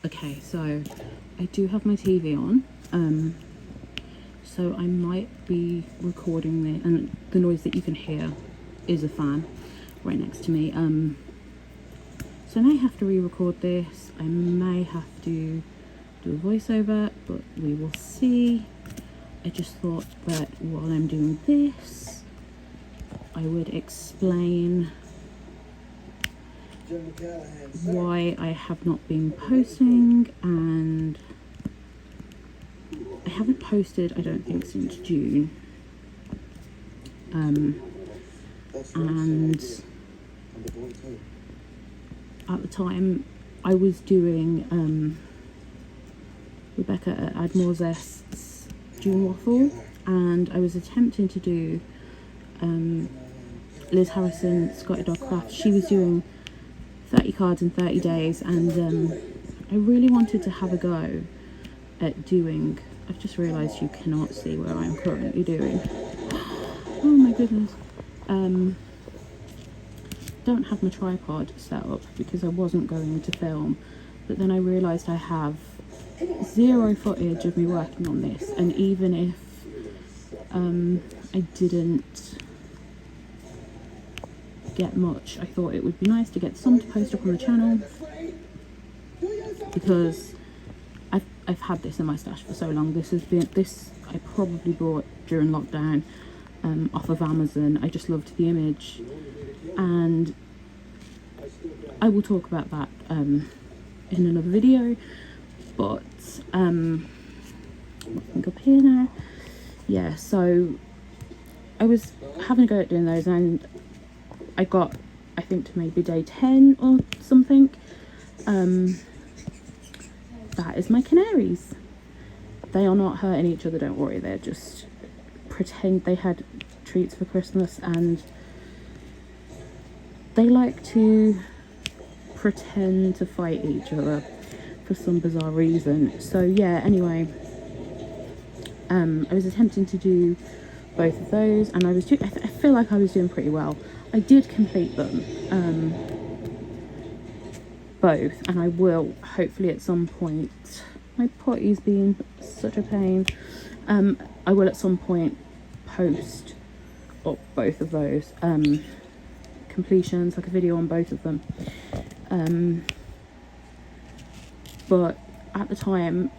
Okay, so I do have my TV on, so I might be recording the, and the noise that you can hear is a fan right next to me. So I may have to re-record this, I may have to do a voiceover, but we will see. I just thought that while I'm doing this, I would explain why I have not been posting, and I haven't posted, I don't think, since June. And at the time I was doing Rebecca at Admore Zest's June waffle, and I was attempting to do Liz Harrison Scotty Dog Craft. She was doing 30 cards in 30 days, and I really wanted to have a go at doing, I've just realised you cannot see where I'm currently doing. Oh my goodness. Don't have my tripod set up because I wasn't going to film, but then I realised I have zero footage of me working on this, and even if I didn't get much, I thought it would be nice to get some to post up on the channel, because I've had this in my stash for so long. This I probably bought during lockdown off of Amazon. I just loved the image, and I will talk about that in another video. But I think up here now. Yeah, so I was having a go at doing those, and I got, I think, to maybe day 10 or something. That is my canaries. They are not hurting each other, don't worry. They're just pretend they had treats for Christmas, and they like to pretend to fight each other for some bizarre reason. So yeah, anyway, I was attempting to do both of those, and I feel like I was doing pretty well. I did complete them, both, and I will hopefully at some point, my potty's being such a pain, I will at some point post up both of those completions, like a video on both of them. But at the time,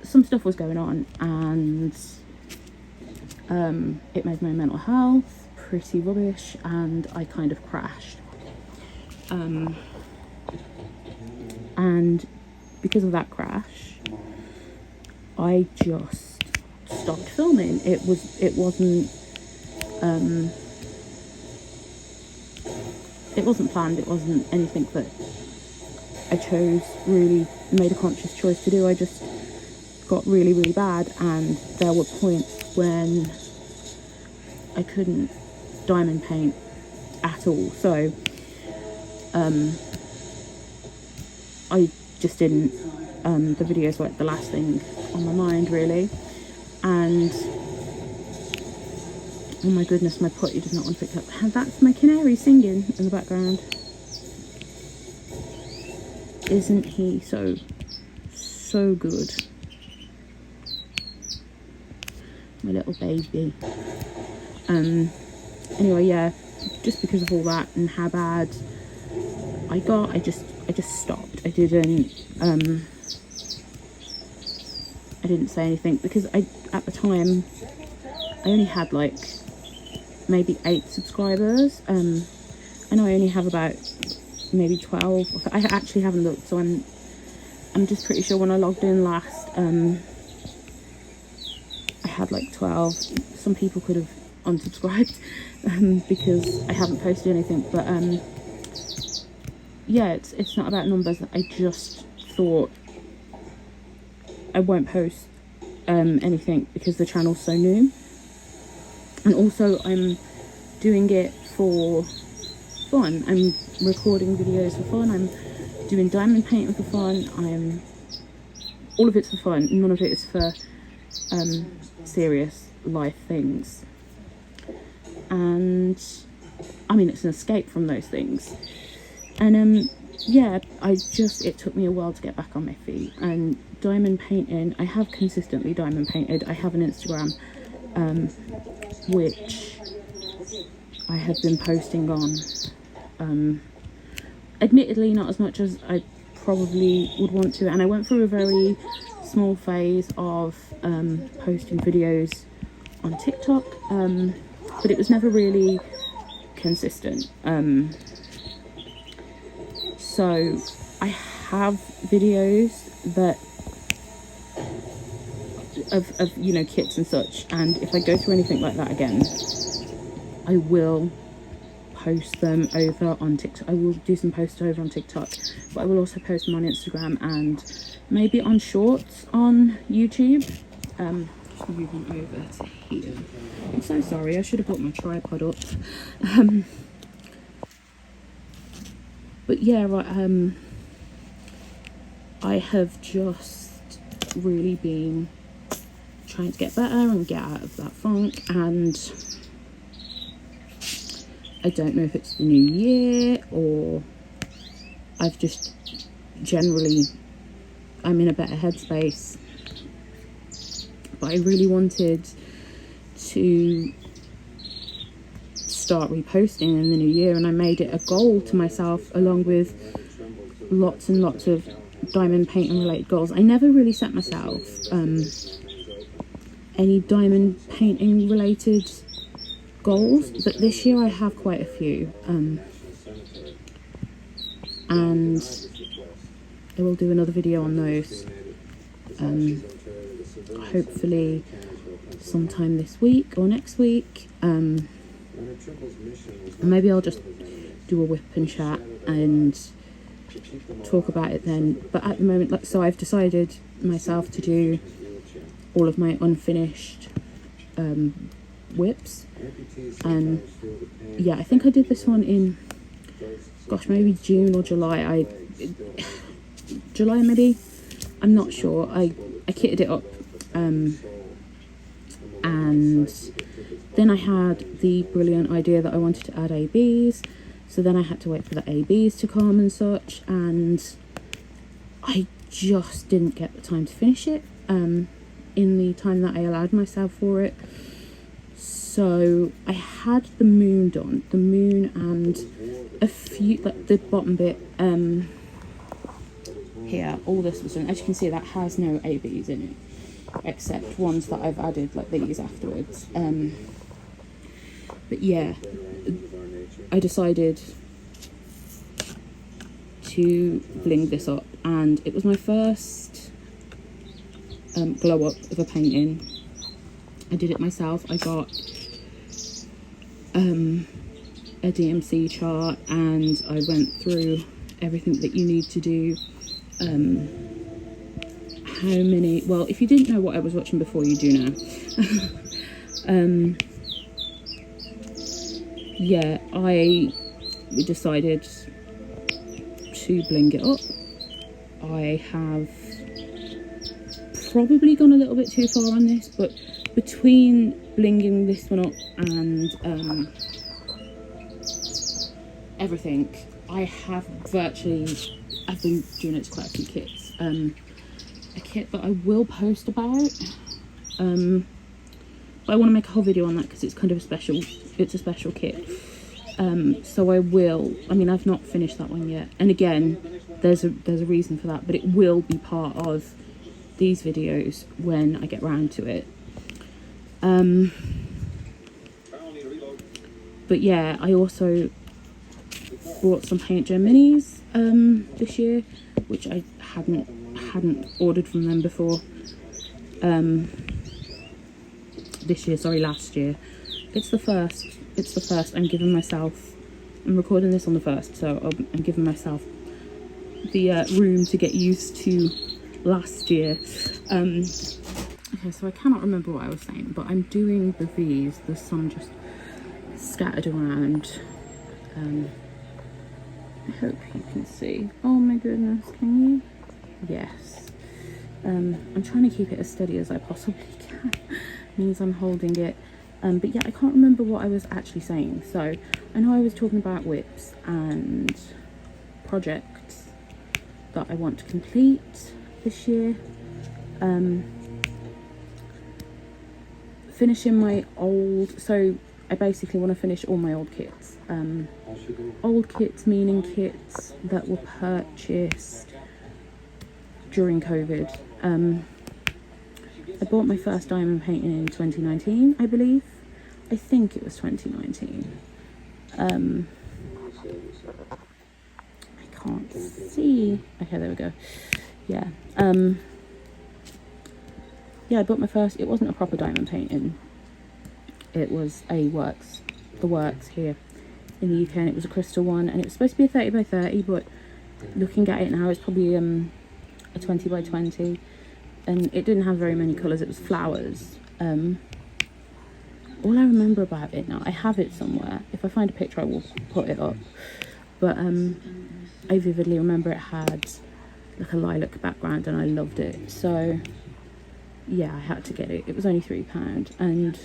some stuff was going on, and it made my mental health pretty rubbish, and I kind of crashed. And because of that crash, I just stopped filming. It wasn't planned. It wasn't anything that I really made a conscious choice to do. I just got really, really bad, and there were points when I couldn't diamond paint at all. So I just didn't. The videos were like the last thing on my mind, really. And oh my goodness, my potty does not want to pick up. And that's my canary singing in the background. Isn't he so good? My little baby. Anyway, yeah, just because of all that and how bad I got, I just stopped. I didn't say anything, because at the time I only had like maybe 8 subscribers. I know I only have about maybe 12. I actually haven't looked, so I'm just pretty sure when I logged in last, I had like 12. Some people could have unsubscribed because I haven't posted anything, but yeah, it's not about numbers. I just thought I won't post anything because the channel's so new, and also I'm doing it for fun. I'm recording videos for fun. I'm doing diamond painting for fun. All of it's for fun. None of it is for serious life things. And I mean, it's an escape from those things. And yeah, it took me a while to get back on my feet. And diamond painting, I have consistently diamond painted. I have an Instagram, which I have been posting on. Admittedly, not as much as I probably would want to. And I went through a very small phase of posting videos on TikTok, but it was never really consistent. So I have videos that of you know, kits and such, and if I go through anything like that again, I will post them over on TikTok. I will do some posts over on TikTok, but I will also post them on Instagram and maybe on shorts on YouTube. Moving over to here. I'm so sorry, I should have brought my tripod up. But yeah, right, I have just really been trying to get better and get out of that funk, and I don't know if it's the new year or I've just generally, I'm in a better headspace, but I really wanted to start reposting in the new year, and I made it a goal to myself, along with lots and lots of diamond painting related goals. I never really set myself any diamond painting related goals, but this year I have quite a few, and I will do another video on those, hopefully sometime this week or next week. Maybe I'll just do a WIP and chat and talk about it then, but at the moment, like, so I've decided myself to do all of my unfinished WIPs, and yeah, I think I did this one in, gosh, maybe June or July. July maybe, I'm not sure. I kitted it up, and then I had the brilliant idea that I wanted to add ABs, so then I had to wait for the ABs to come and such, and I just didn't get the time to finish it in the time that I allowed myself for it. So I had the moon done, the moon and a few, like the bottom bit here, all this was done. As you can see, that has no ABs in it, except ones that I've added like these afterwards. But yeah, I decided to bling this up, and it was my first glow up of a painting. I did it myself. I got a DMC chart, and I went through everything that you need to do. How many, well, if you didn't know what I was watching before, you do now. Yeah, I decided to bling it up. I have probably gone a little bit too far on this, but between blinging this one up and everything, I've been doing it to quite a few kits. A kit that I will post about, but I want to make a whole video on that because it's kind of a special kit. So I will, I mean, I've not finished that one yet, and again, there's a reason for that, but it will be part of these videos when I get round to it. But yeah, I also bought some Paint Gem minis this year, which I hadn't ordered from them before. Last year. It's the first. I'm recording this on the 1st, so I'm giving myself the room to get used to last year. Okay, so I cannot remember what I was saying, but I'm doing the V's. There's some just scattered around. I hope you can see. Oh my goodness, can you? Yes. I'm trying to keep it as steady as I possibly can. Means I'm holding it. But yeah, I can't remember what I was actually saying. So I know I was talking about WIPs and projects that I want to complete this year. Finishing my old, so I basically want to finish all my old kits. Old kits meaning kits that were purchased during COVID. I bought my first diamond painting in 2019, I believe. I think it was 2019. I can't see. Okay, there we go. Yeah. Yeah, I bought my first, it wasn't a proper diamond painting. It was the works here in the UK, and it was a crystal one, and it was supposed to be a 30 by 30, but looking at it now, it's probably a 20 by 20, and it didn't have very many colours. It was flowers. All I remember about it now, I have it somewhere. If I find a picture, I will put it up. But I vividly remember it had like a lilac background, and I loved it. So yeah, I had to get it. It was only £3, and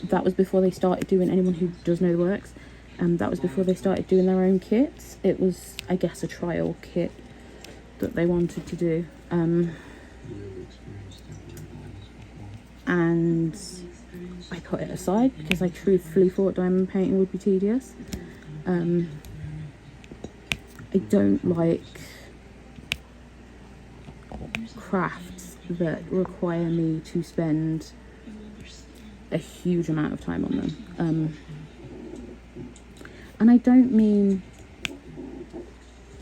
that was before they started doing, anyone who does know the works, that was before they started doing their own kits. It was, I guess, a trial kit that they wanted to do. And I put it aside because I truthfully thought diamond painting would be tedious. I don't like crafts that require me to spend a huge amount of time on them. And I don't mean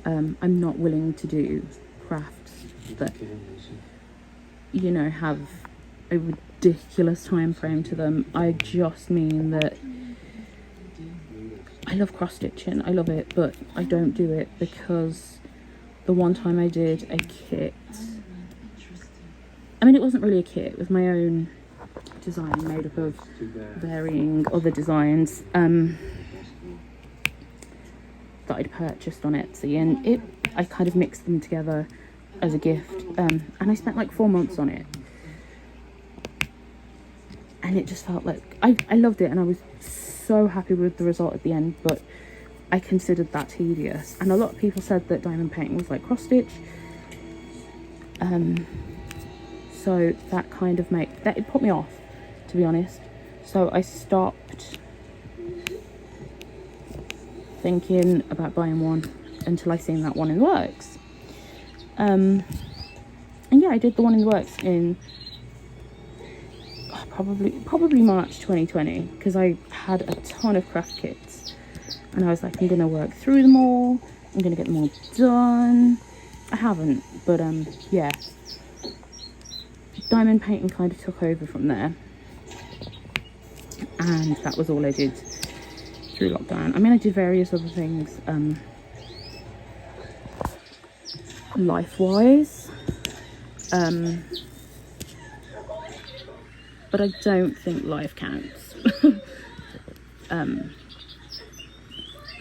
I'm not willing to do crafts that, you know, have a ridiculous time frame to them. I just mean that I love cross stitching, I love it, but I don't do it because the one time I did a kit, I mean, it wasn't really a kit, it was my own design made up of varying other designs that I'd purchased on Etsy, and I kind of mixed them together as a gift, and I spent like 4 months on it, and it just felt like I loved it, and I was so happy with the result at the end, but I considered that tedious. And a lot of people said that diamond painting was like cross stitch, so that kind of it put me off, to be honest. So I stopped thinking about buying one until I seen that one in the works. And yeah, I did the one in the works in probably March 2020, because I had a ton of craft kits, and I was like, I'm gonna work through them all, I'm gonna get them all done. I haven't, but yeah, diamond painting kind of took over from there, and that was all I did through lockdown. I mean, I did various other things life-wise, but I don't think life counts.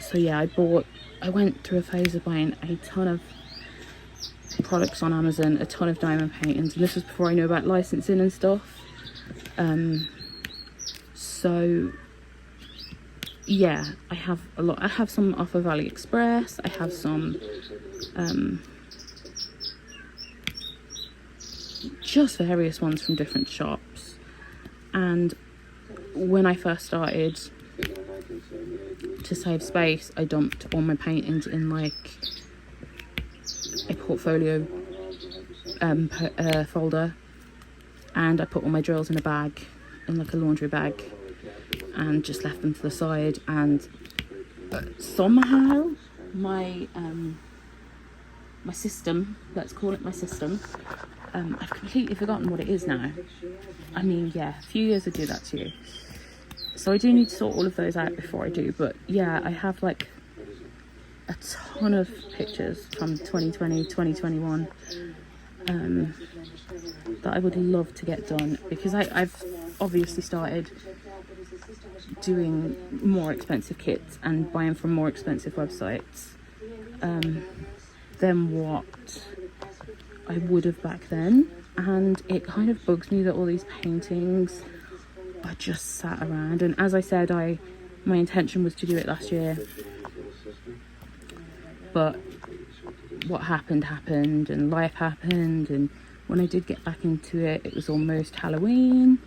So yeah, I went through a phase of buying a ton of products on Amazon, a ton of diamond paintings, and this was before I knew about licensing and stuff. So yeah, I have a lot. I have some off of AliExpress, I have some just various ones from different shops. And when I first started to save space, I dumped all my paintings in like a portfolio folder, and I put all my drills in a bag, in like a laundry bag, and just left them to the side. And somehow my system, let's call it my system, I've completely forgotten what it is now. I mean, yeah, a few years would do that to you. So I do need to sort all of those out before I do. But yeah, I have like a ton of pictures from 2020, 2021 that I would love to get done, because I've obviously started doing more expensive kits and buying from more expensive websites than what I would have back then, and it kind of bugs me that all these paintings are just sat around. And as I said, my intention was to do it last year, but what happened, and life happened, and when I did get back into it, it was almost Halloween.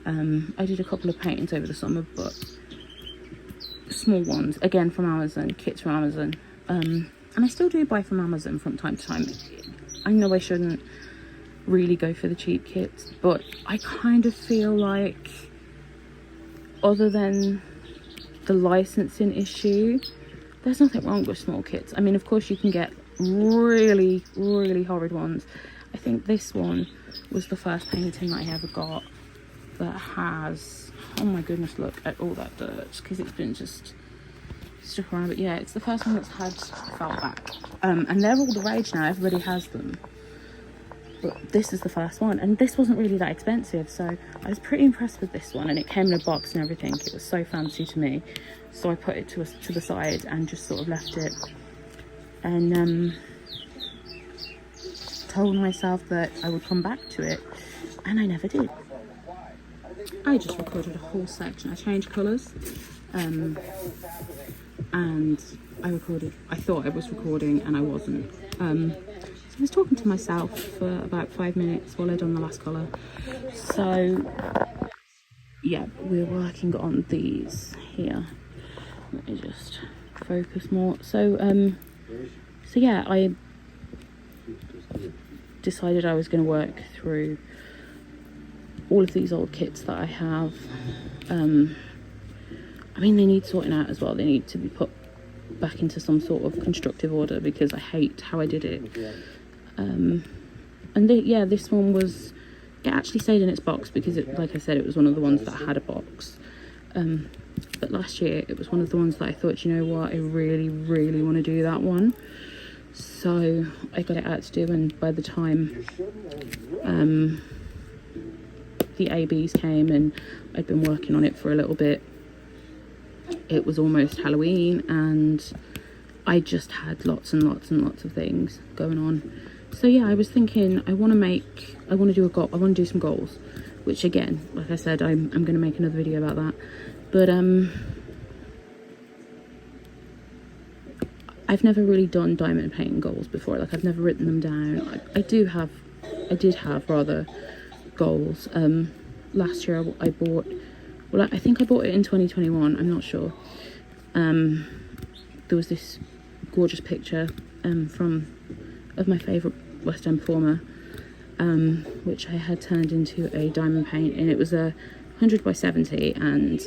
I did a couple of paintings over the summer, but small ones, again from Amazon, kits from Amazon. And I still do buy from Amazon from time to time. I know I shouldn't really go for the cheap kits, but I kind of feel like, other than the licensing issue, there's nothing wrong with small kits. I mean, of course you can get really, really horrid ones. I think this one was the first painting that I ever got that has, oh my goodness, look at all that dirt, because it's been just stuck around. But yeah, it's the first one that's had felt back, and they're all the rage now, everybody has them, but this is the first one, and this wasn't really that expensive, so I was pretty impressed with this one, and it came in a box and everything. It was so fancy to me, so I put it to the side and just sort of left it, and told myself that I would come back to it, and I never did. I just recorded a whole section. I changed colours, and I thought I was recording and I wasn't. So I was talking to myself for about 5 minutes while I'd done the last colour. So yeah, we're working on these here. Let me just focus more. So yeah, I decided I was going to work through all of these old kits that I have. I mean, they need sorting out as well. They need to be put back into some sort of constructive order, because I hate how I did it. And yeah, this one was, it actually stayed in its box because it, like I said, it was one of the ones that had a box. But last year it was one of the ones that I thought, you know what, I really, really want to do that one. So I got it out to do, and by the time the ABs came and I'd been working on it for a little bit, it was almost Halloween, and I just had lots and lots and lots of things going on. So yeah, I was thinking, I want to do some goals, which again, like I said, I'm going to make another video about that. But I've never really done diamond painting goals before. Like, I've never written them down. I did have rather goals. Last year I bought, well, I think I bought it in 2021, I'm not sure. There was this gorgeous picture of my favourite West End performer, which I had turned into a diamond paint, and it was a 100 by 70, and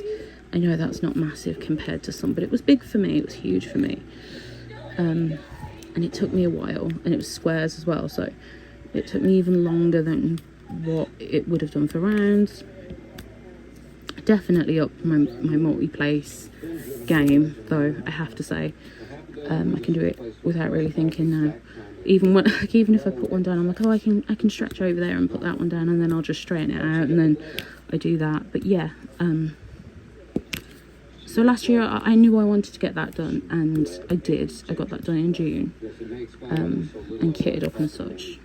I know that's not massive compared to some, but it was big for me, it was huge for me. And it took me a while, and it was squares as well, so it took me even longer than what it would have done for rounds. Definitely up my multi-place game, though, I have to say. I can do it without really thinking now. Even if I put one down, I'm like, oh, I can stretch over there and put that one down, and then I'll just straighten it out, and then I do that. But yeah, so last year I knew I wanted to get that done, and I did. I got that done in June, and kitted up and such.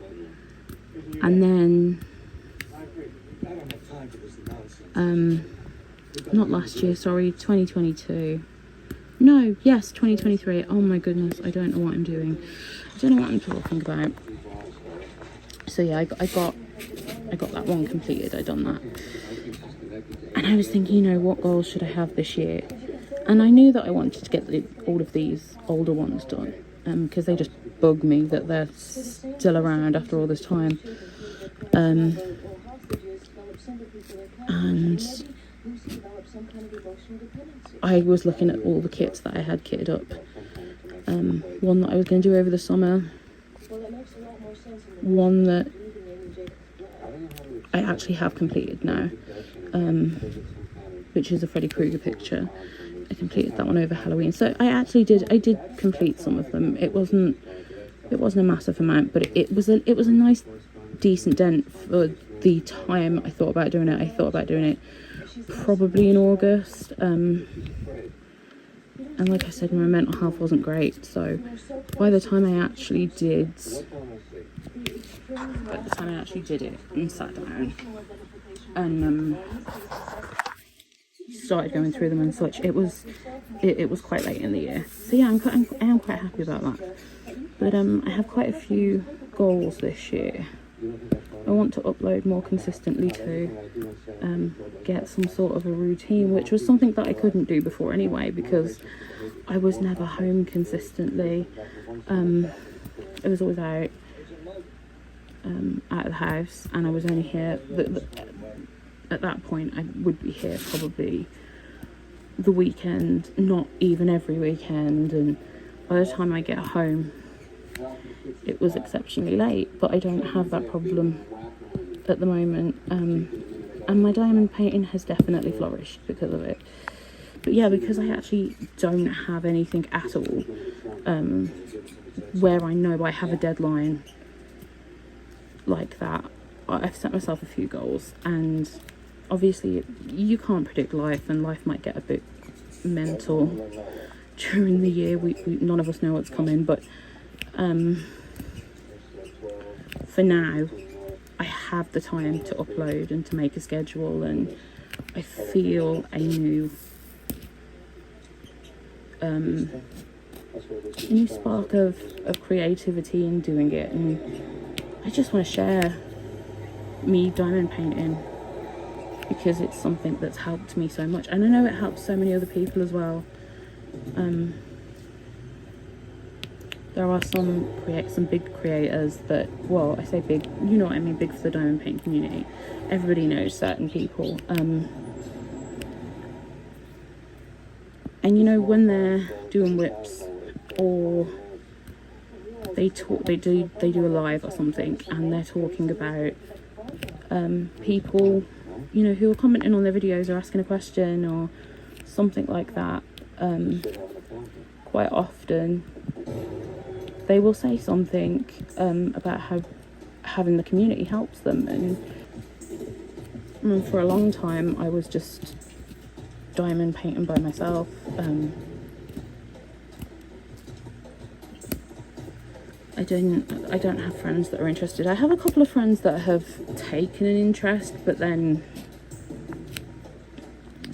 And then not last year, sorry, 2022. No, yes, 2023. Oh my goodness, I don't know what I'm doing. I don't know what I'm talking about. So yeah, I got that one completed. I done that, and I was thinking, you know, what goals should I have this year? And I knew that I wanted to get all of these older ones done, because they just bug me that they're still around after all this time. And I was looking at all the kits that I had kitted up. One that I was going to do over the summer, one that I actually have completed now, which is a Freddy Krueger picture. I completed that one over Halloween. So I did complete some of them. It wasn't a massive amount, but it was a nice decent dent for the time I thought about doing it. I thought about doing it probably in August, and like I said, my mental health wasn't great, so by the time I actually did it and sat down and started going through them and such, it was quite late in the year. So yeah, I am quite happy about that. But I have quite a few goals this year. I want to upload more consistently to get some sort of a routine, which was something that I couldn't do before anyway, because I was never home consistently. I was always out of the house, and I was only here at that point. I would be here probably the weekend, not even every weekend, and by the time I get home it was exceptionally late. But I don't have that problem at the moment, and my diamond painting has definitely flourished because of it. But yeah, because I actually don't have anything at all where I know I have a deadline like that, I've set myself a few goals, and obviously you can't predict life, and life might get a bit mental during the year. We none of us know what's coming, but for now I have the time to upload and to make a schedule, and I feel a new spark of creativity in doing it. And I just want to share me diamond painting because it's something that's helped me so much, and I know it helps so many other people as well. There are some big creators that, well, I say big, you know what I mean, big for the diamond painting community. Everybody knows certain people, and you know, when they're doing whips or they do a live or something, and they're talking about people, you know, who are commenting on their videos or asking a question or something like that, quite often they will say something about how having the community helps them. And for a long time I was just diamond painting by myself. I don't have friends that are interested. I have a couple of friends that have taken an interest, but then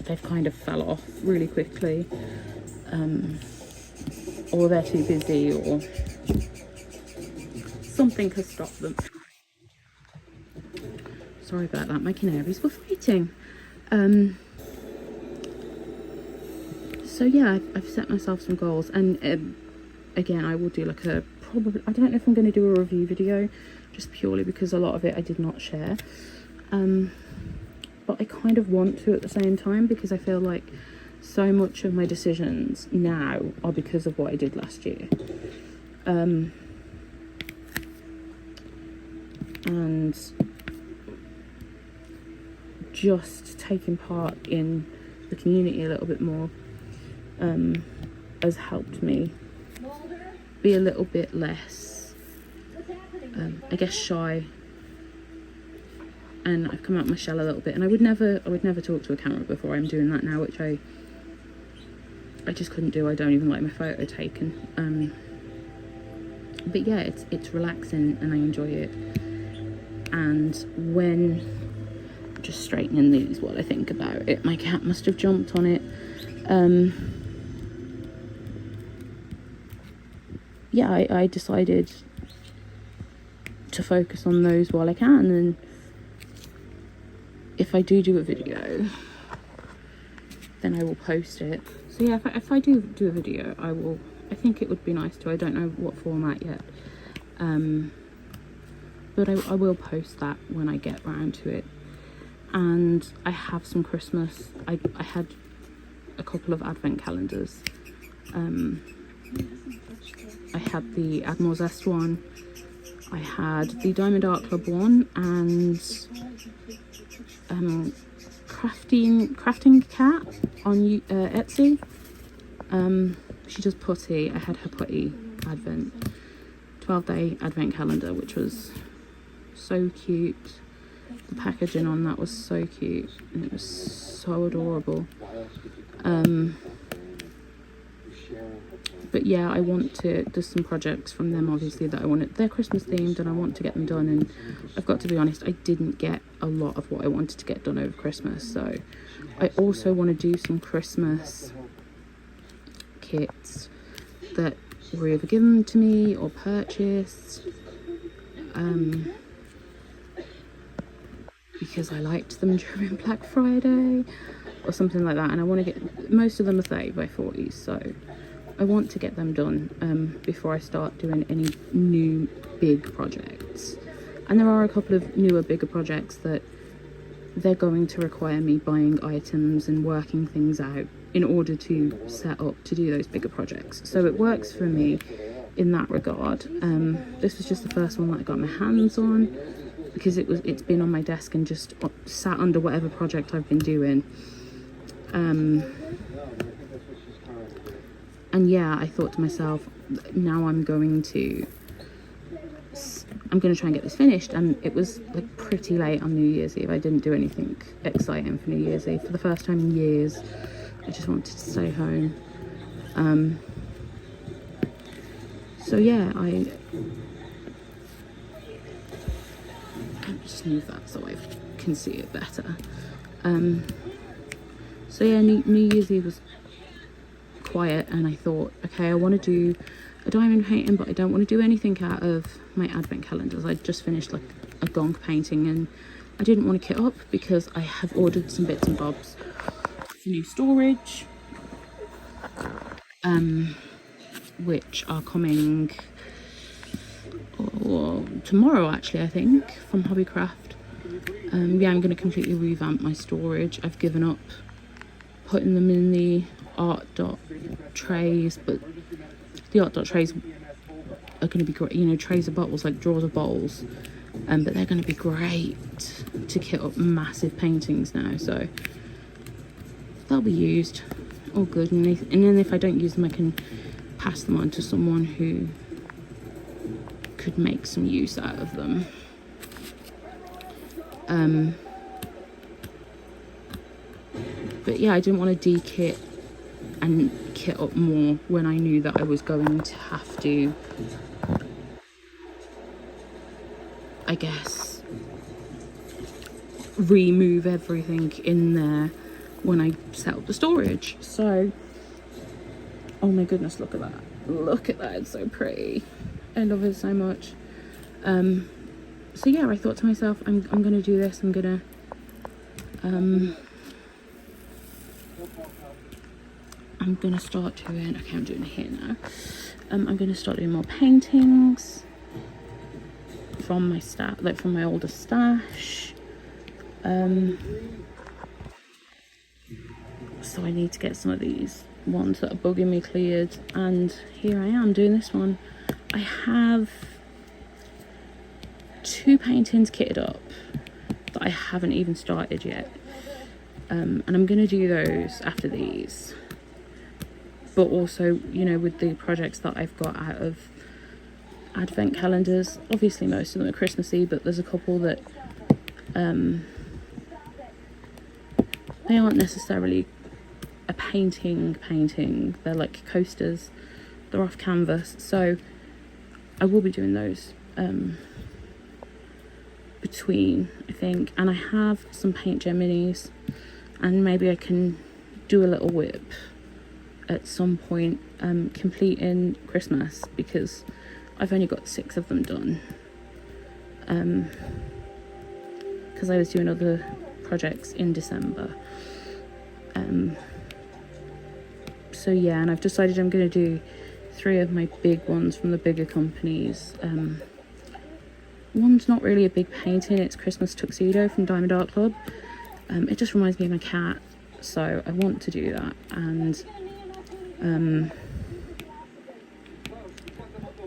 they've kind of fell off really quickly, or they're too busy, or something has stopped them. Sorry about that, my canaries were fighting. So yeah, I've set myself some goals, and again, I will do like a probably, I don't know if I'm going to do a review video, just purely because a lot of it I did not share, but I kind of want to at the same time, because I feel like so much of my decisions now are because of what I did last year, and just taking part in the community a little bit more has helped me be a little bit less, I guess, shy, and I've come out my shell a little bit. And I would never talk to a camera before. I'm doing that now, which I just couldn't do. I don't even like my photo taken. But yeah, it's relaxing and I enjoy it. And when just straightening these while I think about it, my cat must have jumped on it. Yeah, I decided to focus on those while I can, and if I do a video, then I will post it. So yeah, if I do a video, I think it would be nice to, I don't know what format yet, but I will post that when I get round to it. And I have some Christmas, I had a couple of advent calendars. I had the Admiral Zest one, I had the Diamond Art Club one, and crafting cat on Etsy. She does putty. I had her putty advent 12-day advent calendar, which was so cute. The packaging on that was so cute, and it was so adorable. But yeah, I want to, there's some projects from them obviously that I wanted, they're Christmas themed and I want to get them done, and I've got to be honest, I didn't get a lot of what I wanted to get done over Christmas. So I also want to do some Christmas kits that were either given to me or purchased because I liked them during Black Friday or something like that, and I want to get, most of them are 30 by 40s, so I want to get them done before I start doing any new big projects. And there are a couple of newer, bigger projects that they're going to require me buying items and working things out in order to set up to do those bigger projects. So it works for me in that regard. This was just the first one that I got my hands on because it's been on my desk and just sat under whatever project I've been doing. And yeah, I thought to myself, now I'm going to try and get this finished. And it was like pretty late on New Year's Eve. I didn't do anything exciting for New Year's Eve. For the first time in years, I just wanted to stay home. So yeah, I'll just move that so I can see it better. So yeah, New Year's Eve was quiet, and I thought, okay, I want to do a diamond painting, but I don't want to do anything out of my advent calendars. I just finished like a gong painting, and I didn't want to kit up because I have ordered some bits and bobs for new storage, which are coming tomorrow actually, I think, from Hobbycraft. Yeah, I'm going to completely revamp my storage. I've given up putting them in the art dot trays, but the art dot trays are going to be great, you know, trays of bottles, like drawers of bowls, but they're going to be great to kit up massive paintings now, so they'll be used, all good. And then if I don't use them, I can pass them on to someone who could make some use out of them. But yeah, I didn't want to de-kit and kit up more when I knew that I was going to have to, I guess, remove everything in there when I set up the storage. So, oh my goodness, look at that. Look at that, it's so pretty. I love it so much. So yeah, I thought to myself, I'm gonna do this. I'm gonna start doing, okay, I'm doing it here now. I'm gonna start doing more paintings from my like from my older stash. So I need to get some of these ones that are bugging me cleared, and here I am doing this one. I have 2 paintings kitted up that I haven't even started yet, and I'm gonna do those after these. But also, you know, with the projects that I've got out of advent calendars, obviously most of them are Christmassy, but there's a couple that they aren't necessarily a painting, they're like coasters, they're off canvas, so I will be doing those between, I think. And I have some paint gel minis, and maybe I can do a little WIP at some point, completing Christmas, because I've only got 6 of them done, because I was doing other projects in December. So yeah, and I've decided I'm going to do 3 of my big ones from the bigger companies. One's not really a big painting, it's Christmas Tuxedo from Diamond Art Club. It just reminds me of my cat, so I want to do that. And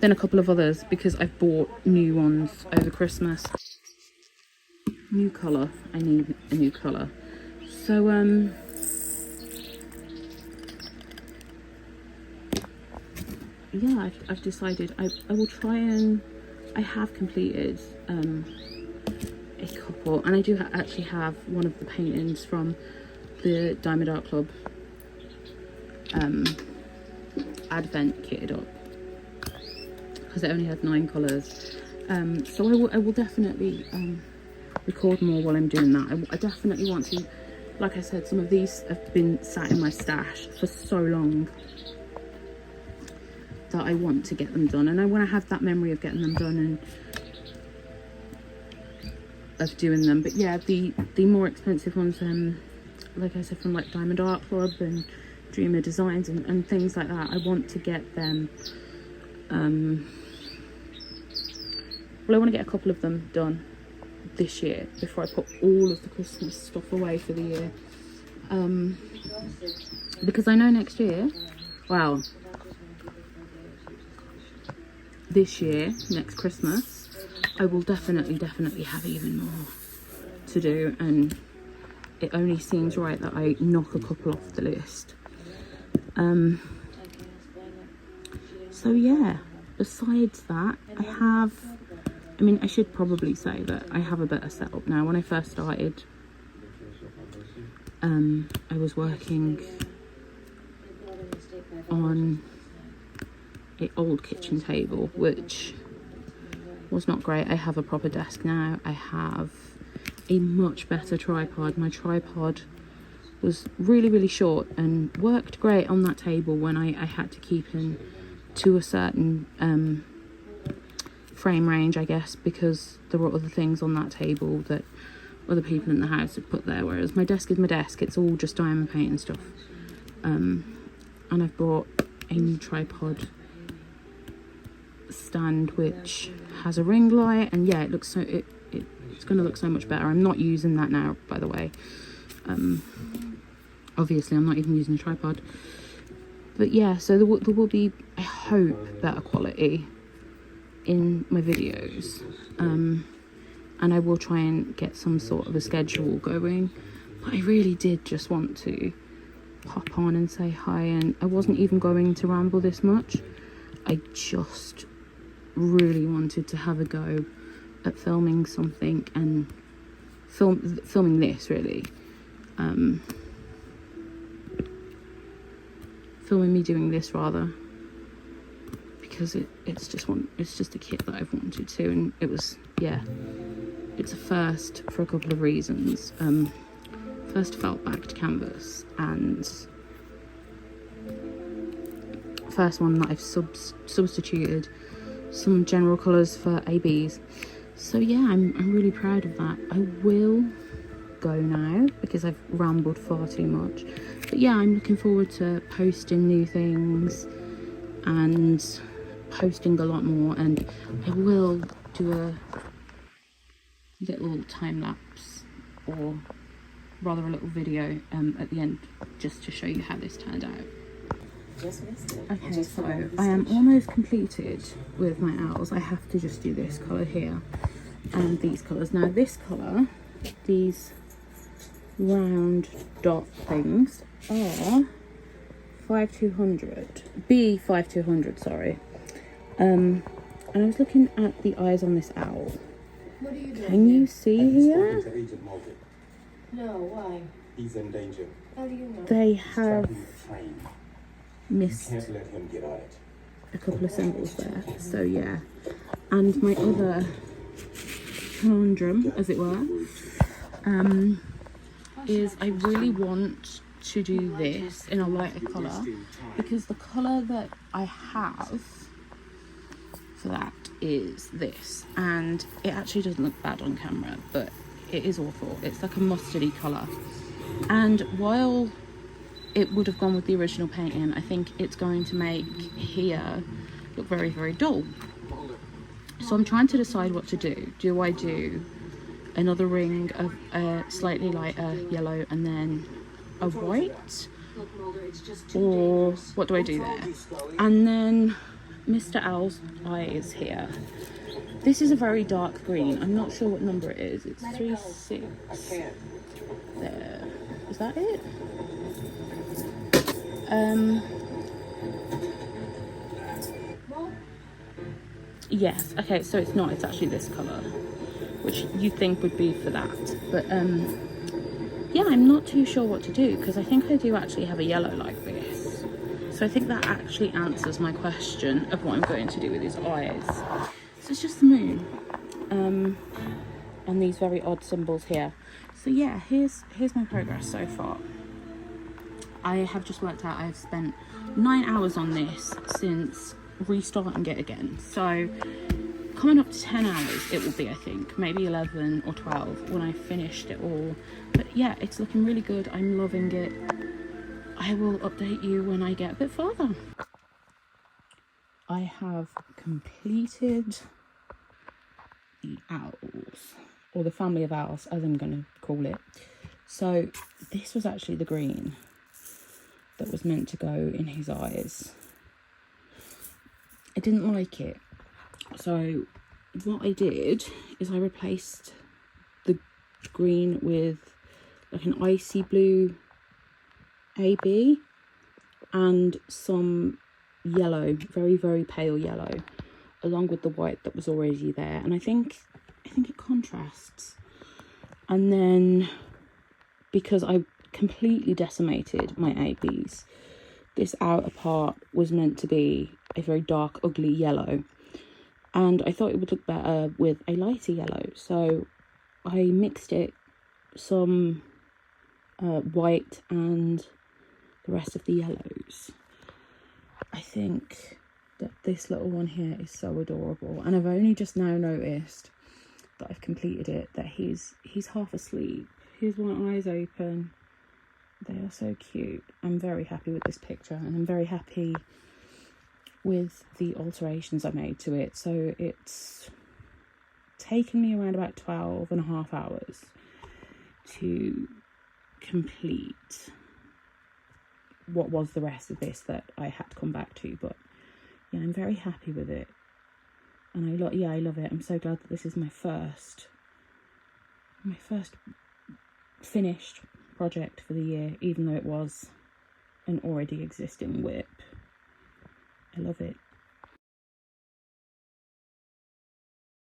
then a couple of others, because I've bought new ones over Christmas. New colour, I need a new colour. So yeah, I've decided I will try, and I have completed a couple, and I do actually have one of the paintings from the Diamond Art Club advent kitted up, because it only had 9 colours. So I will definitely record more while I'm doing that. I definitely want to, like I said, some of these have been sat in my stash for so long that I want to get them done, and I want to have that memory of getting them done and of doing them. But yeah, the more expensive ones, like I said, from like Diamond Art Club and Dreamer Designs and things like that, I want to get them, well, I want to get a couple of them done this year before I put all of the Christmas stuff away for the year, because I know next year, well, this year, next Christmas, I will definitely have even more to do, and it only seems right that I knock a couple off the list. So yeah, besides that, I should probably say that I have a better setup now. When I first started, I was working on an old kitchen table, which was not great. I have a proper desk now. I have a much better tripod. My tripod was really short and worked great on that table when I had to keep in to a certain frame range, I guess, because there were other things on that table that other people in the house had put there, whereas my desk is my desk. It's all just diamond paint and stuff. And I've bought a new tripod stand which has a ring light, and yeah, it looks so it's going to look so much better. I'm not using that now, by the way. Obviously I'm not even using a tripod, but yeah, so there will be, I hope, better quality in my videos, and I will try and get some sort of a schedule going. But I really did just want to pop on and say hi, and I wasn't even going to ramble this much. I just really wanted to have a go at filming something, and filming this, really. Filming me doing this, rather, because it's just a kit that I've wanted to, and it was, yeah, it's a first for a couple of reasons. First felt backed canvas, and first one that I've substituted some general colours for ABs. So yeah, I'm really proud of that. I will go now because I've rambled far too much. But yeah, I'm looking forward to posting new things and posting a lot more, and I will do a little time lapse, or rather a little video at the end, just to show you how this turned out. Okay, so I am almost completed with my owls. I have to just do this colour here and these colours. Now this colour, these round dot things, are 5200, B5200, sorry. And I was looking at the eyes on this owl. What are you doing? Can you see here? No, why? He's in danger. How do you know? They have missed Can't let him get on it. a couple of symbols there, so yeah. And my other conundrum, as it were, is I really want to do this in a lighter colour, because the colour that I have for that is this, and it actually doesn't look bad on camera, but it is awful. It's like a mustardy colour, and while it would have gone with the original painting, I think it's going to make here look very dull. So I'm trying to decide what to do. Do I do another ring of a slightly lighter yellow and then a white, or what do I do there? And then Mr. Owl's eyes here. This is a very dark green. I'm not sure what number it is. It's 36. There. Is that it? Yes. Okay, so it's not. It's actually this colour, which you think would be for that. But yeah, I'm not too sure what to do, because I think I do actually have a yellow like this. So I think that actually answers my question of what I'm going to do with his eyes. So it's just the moon, and these very odd symbols here. So yeah, here's my progress so far. I have just worked out I have spent 9 hours on this since restarting it again. So coming up to 10 hours it will be, I think, maybe 11 or 12 when I finished it all. But yeah, it's looking really good. I'm loving it. I will update you when I get a bit further. I have completed the owls, or the family of owls as I'm going to call it. So this was actually the green that was meant to go in his eyes. I didn't like it, so what I did is I replaced the green with like an icy blue AB and some yellow, very, very pale yellow, along with the white that was already there. And I think it contrasts. And then, because I completely decimated my ABs, this outer part was meant to be a very dark, ugly yellow, and I thought it would look better with a lighter yellow, so I mixed it, some white and the rest of the yellows. I think that this little one here is so adorable, and I've only just now noticed that I've completed it, that he's half asleep. Here's one eyes open. They are so cute. I'm very happy with this picture, and I'm very happy with the alterations I made to it. So it's taken me around about 12.5 hours to complete what was the rest of this that I had to come back to. But yeah, I'm very happy with it, and I love it. I'm so glad that this is my first finished project for the year, even though it was an already existing WIP. I love it.